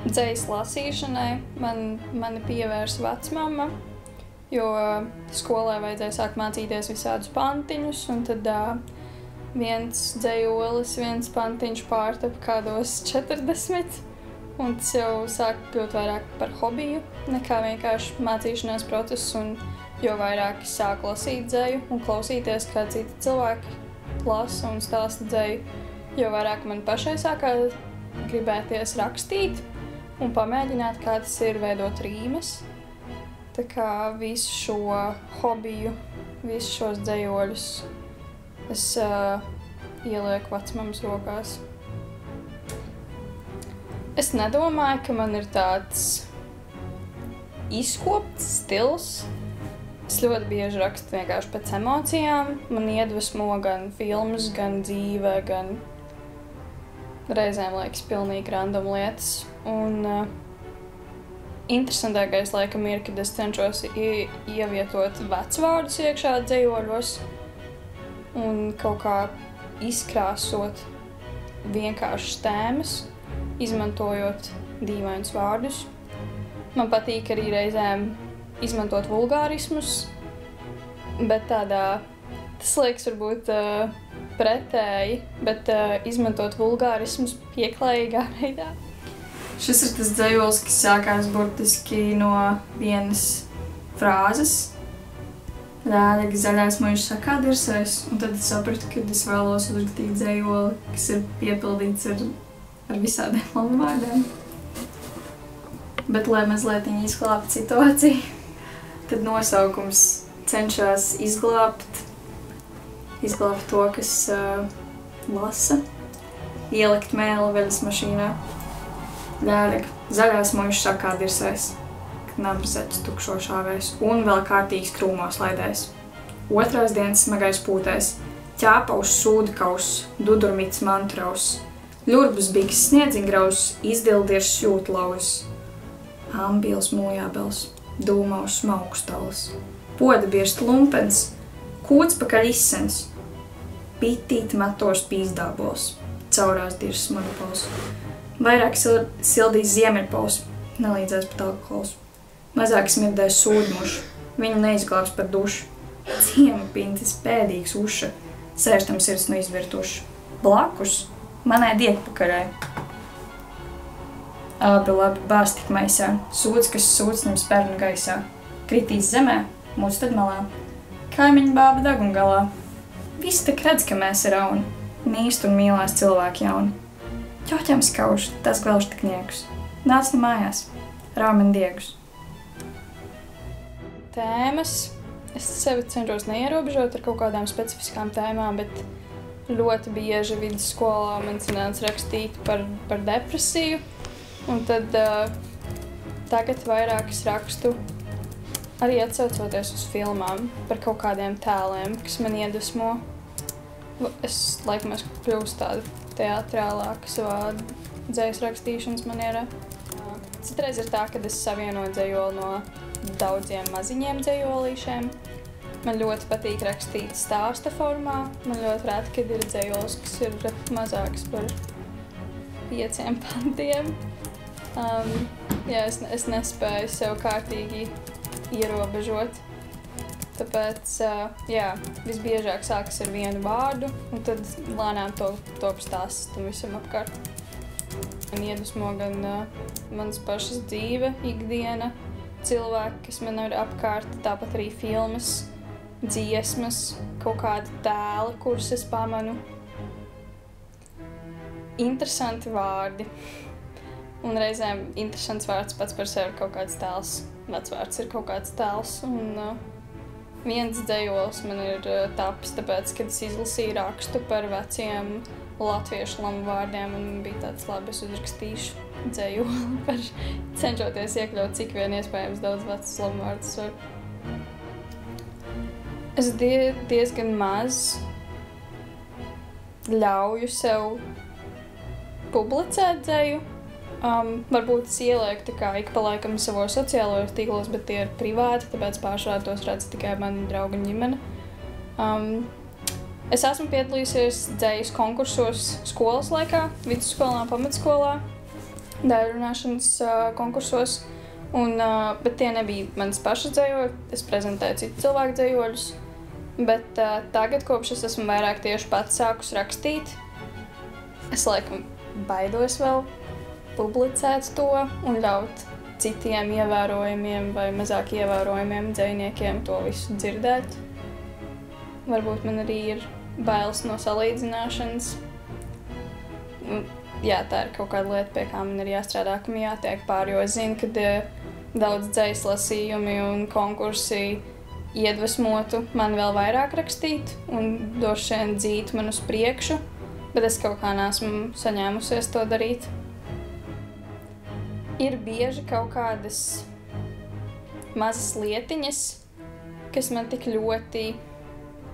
Dzejas lasīšanai mani pievērsa vecmama, jo skolē vajadzēja sākt mācīties visādus pantiņus, un tad viens dzejolis, viens pantiņš pārtapa kādos 40, un tas jau sāk kļūt vairāk par hobiju nekā vienkārši mācīšanās process, un jo vairāk es sāku lasīt dzeju un klausīties, kā citi cilvēki lasa un stāsta dzeju, jo vairāk man pašai sākā gribēties rakstīt un pamēģināt, kā tas ir veidot rīmes. Tā kā visu šo hobiju, visus šos dzejoļus es ielieku vecmamas rokās. Es nedomāju, ka man ir tāds izkopts stils. Es ļoti bieži rakstu vienkārši pēc emocijām. Man iedvesmo gan filmas, gan dzīve, gan reizēm liekas pilnīgi random lietas. Un interesantākais laikam ir, kad es cenšos ievietot vecvārdus iekšā dzejoļos un kaut kā izkrāsot vienkāršas tēmas, izmantojot dīvainus vārdus. Man patīk arī reizēm izmantot vulgārismus, bet tas liekas varbūt pretēji, bet izmantot vulgārismus pieklājīgā veidā. Šis ir tas dzejols, kas sākās burtiski no vienas frāzes. Lēlīgi zaļais muižs sakā dirsēs, un tad es sapratu, ka es vēlos uzrakstīt dzejoli, kas ir piepildīts ar visādiem lamuvārdiem. Bet, lai mazliet izglābtu situāciju, tad nosaukums cenšas izglābt to, kas lasa, ielikt mēli veļas mašīnā. Lēlīgi zaļās muižs sakā dirsēs, kad nabazaķis tukšo šāvēs un vēl kārtīgs krūmos laidēs. Otrās dienas smagais pūtēs, ķāpaus sūdikaus, dudurmits mantraus, ļurbus biks sniedziņgraus, izdildies šūtlaus, ambils mūjābels, dūmaus smaukstals, poda birst lumpens, kūts pakaļ izsens, pitīt matos pīzdābols, caurās dirs monopols. Vairāk sildīs ziemeļpols, nelīdzēs pat alkohols. Mazāk smirdēs sūdmušu, viņu neizglābs par dušu. Ciemu pintis pēdīgs uša, sēžtam sirds no izvirtuša. Blakus manai diekpakarai. Abi labi bāz tik maisā, sūds, kas sūdsnim spernu gaisā. Kritīs zemē, mūs tad malā. Kaimiņu bāba dagungalā. Viss tak redz, ka mēs ir rauni, nīst un mīlās cilvēki jauni. Ķoķam skauž, tas gvelž tik niekus. Nāc nu mājās, rāmen diegus. Tēmas. Es sevi cenšos neierobežot ar kaut kādām specifiskām tēmām, bet ļoti bieži vidusskolā man sanāca rakstīt par depresiju. Un tad tagad vairāk es rakstu arī atsaucoties uz filmām par kaut kādiem tēliem, kas man iedvesmo. Es laikam esmu kļūst tāda teatrālāka savā dzejas rakstīšanas manierā. Citreiz ir tā, kad es savienoju dzejoli no daudziem maziņiem dzejolīšiem. Man ļoti patīk rakstīt stāsta formā. Man ļoti reti, kad ir dzejols, kas ir mazāks par 5 pantiem. Es nespēju sev kārtīgi ierobežot. Tāpēc, visbiežāk sākas ar vienu vārdu, un tad lēnām top stāsts tam visam apkārt. Man iedvesmo gan manas pašas dzīve, ikdiena, cilvēki, kas man ir apkārt, tāpat arī filmas, dziesmas, kaut kādi tēli, kurus es pamanu. Interesanti vārdi. Un reizēm interesants vārds pats par sevi ir kaut kāds tēls. Vecvārds ir kaut kāds tēls. Un viens dzejols man ir tapis, tāpēc, kad es izlasīju rakstu par veciem latviešu lamuvārdiem, un bija tāds labi, es uzrakstīšu dzejoli par cenšoties iekļaut cik vien iespējams daudz vecas lamuvārdus var. Es diezgan maz ļauju sev publicēt dzeju. Varbūt es ielieku tā kā ik pa laikam savos sociālajos tīklos, bet tie ir privāti, tāpēc pārsvarā tos redz tikai mani draugi un ģimene. Es esmu piedalījusies dzejas konkursos skolas laikā, vidusskolā un pamatskolā. dēļrunāšanas konkursos, bet tie nebija manas pašas dzējoļi, es prezentēju citu cilvēku dzējoļus, bet tagad, kopš es esmu vairāk tieši pats sākus rakstīt, es laikam baidos vēl publicēt to un ļaut citiem ievērojumiem vai mazāk ievērojumiem dzejniekiem to visu dzirdēt. Varbūt man arī ir bailes no salīdzināšanas. Jā, tā ir kaut kāda lieta, pie kā man ir jāstrādā, ka man jātiek pāri, jo es zinu, ka daudz dzejas lasījumi un konkursi iedvesmotu man vēl vairāk rakstīt un droši vien dzīt man uz priekšu, bet es kaut kā neesmu saņēmusies to darīt. Ir bieži kaut kādas mazas lietiņas, kas man tik ļoti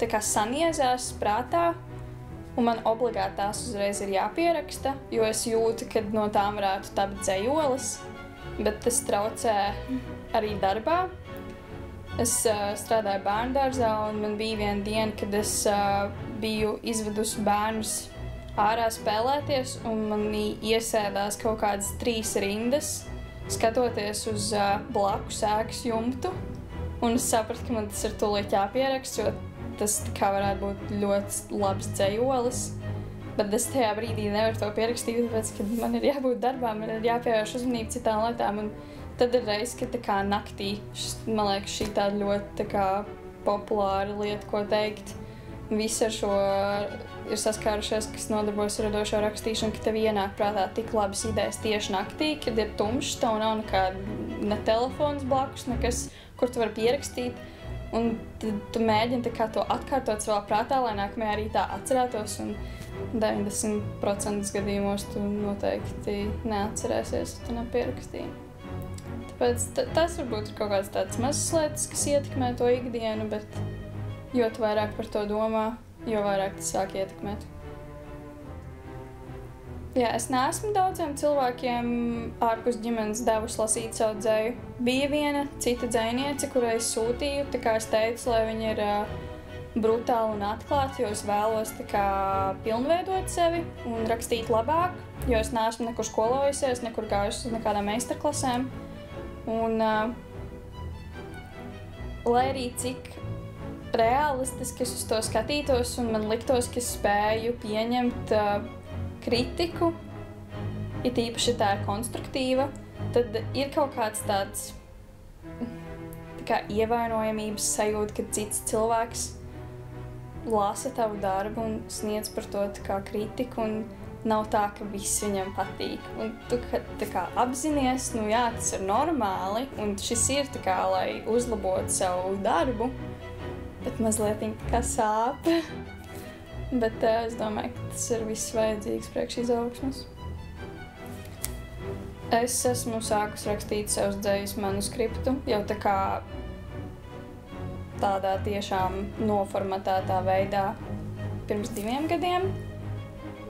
tā kā saniezās prātā, un man obligāti tās uzreiz ir jāpieraksta, jo es jūtu, ka no tām varētu tapt dzejolis, bet tas traucē arī darbā. Es strādāju bērndārzā, un man bija viena diena, kad es biju izvedusi bērnus ārā spēlēties, un manī iesēdās kaut kādas 3 rindas, skatoties uz blakus ēkas jumtu, un es sapratu, ka man tas ir tūlīt jāpieraksta, jo tas kā varētu būt ļoti labs dzejolis, bet es tajā brīdī nevaru to pierakstīt, tāpēc, ka man ir jābūt darbā, man ir jāpievērš uzmanību citām lietām, un tad ir reiz, ka tā kā naktī, man liekas, šī tāda ļoti tā kā populāra lieta, ko teikt. Visi ar šo ir saskārušies, kas nodarbojas ar radošo rakstīšanu, ka tev ienāk prātā tik labas idejas tieši naktī, kad ir tumšs, tev nav ne telefons blakus, nekas, kur tu vari pierakstīt. Un tad tu mēģini tā kā to atkārtot savā prātā, lai nākamajā rītā atcerētos, un 90% gadījumos tu noteikti neatcerēsies, ja tu nepierakstīji. Tāpēc tas varbūt ir kaut kāds tāds mazas lietas, kas ietekmē to ikdienu, bet jo tu vairāk par to domā, jo vairāk tas sāk ietekmēt. Jā, es neesmu daudziem cilvēkiem ārpus ģimenes devusi lasīt savu dzeju. Bija viena cita dzejniece, kurai es sūtīju, tā kā es teicu, lai viņa ir brutāli un atklāti, jo es vēlos tā kā pilnveidot sevi un rakstīt labāk, jo es neesmu nekur skolojusies, nekur gājusi uz nekādām meistarklasēm. Un, lai arī cik realistiski es uz to skatītos un man liktos, ka es spēju pieņemt kritiku, it īpaši tā ir konstruktīva, tad ir kaut kāds tāds tā kā ievainojamības sajūta, kad cits cilvēks lasa tavu darbu un sniedz par to tā kā kritiku, un nav tā, ka viss viņam patīk. Un tu tā kā apzinies, nu jā, tas ir normāli, un šis ir tā kā, lai uzlabotu savu darbu, bet mazliet tā kā sāp. Bet es domāju, ka tas ir viss vajadzīgs priekš izaugsmes. Es esmu sākus rakstīt savus dzejas manuskriptu, jau tā kā tādā tiešām noformatētā veidā pirms 2 gadiem.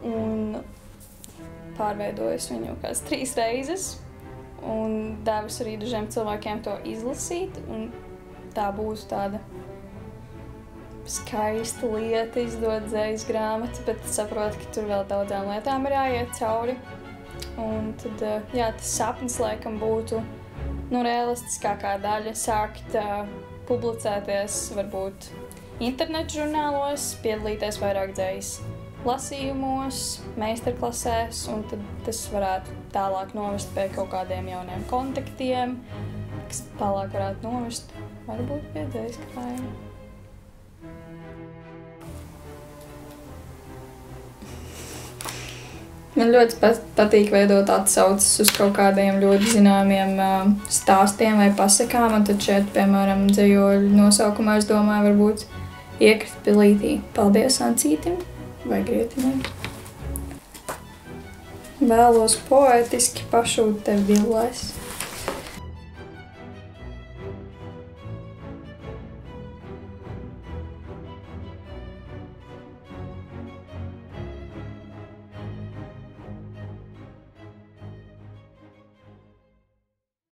Un pārveidojis viņu kāds 3 reizes un devis arī dažiem cilvēkiem to izlasīt. Un tā būs tāda skaista lieta izdot dzejas grāmatu, bet saprotu, ka tur vēl daudzām lietām ir jāiet cauri. Un tad, jā, tas sapnis laikam būtu, realistiskākā daļa sākt publicēties varbūt internetu žurnālos, piedalīties vairāk dzejas lasījumos, meistarklasēs, un tad tas varētu tālāk novest pie kaut kādiem jauniem kontaktiem, kas tālāk varētu novest varbūt pie dzejas krājuma. Man ļoti patīk veidot atsauces uz kaut kādiem ļoti zināmiem stāstiem vai pasakām, un tad šeit, piemēram, dzejoļu nosaukumā, es domāju, varbūt iekrist pilītī. Paldies Ancītim vai Grietinai. Vēlos poētiski pašūt tev villēs.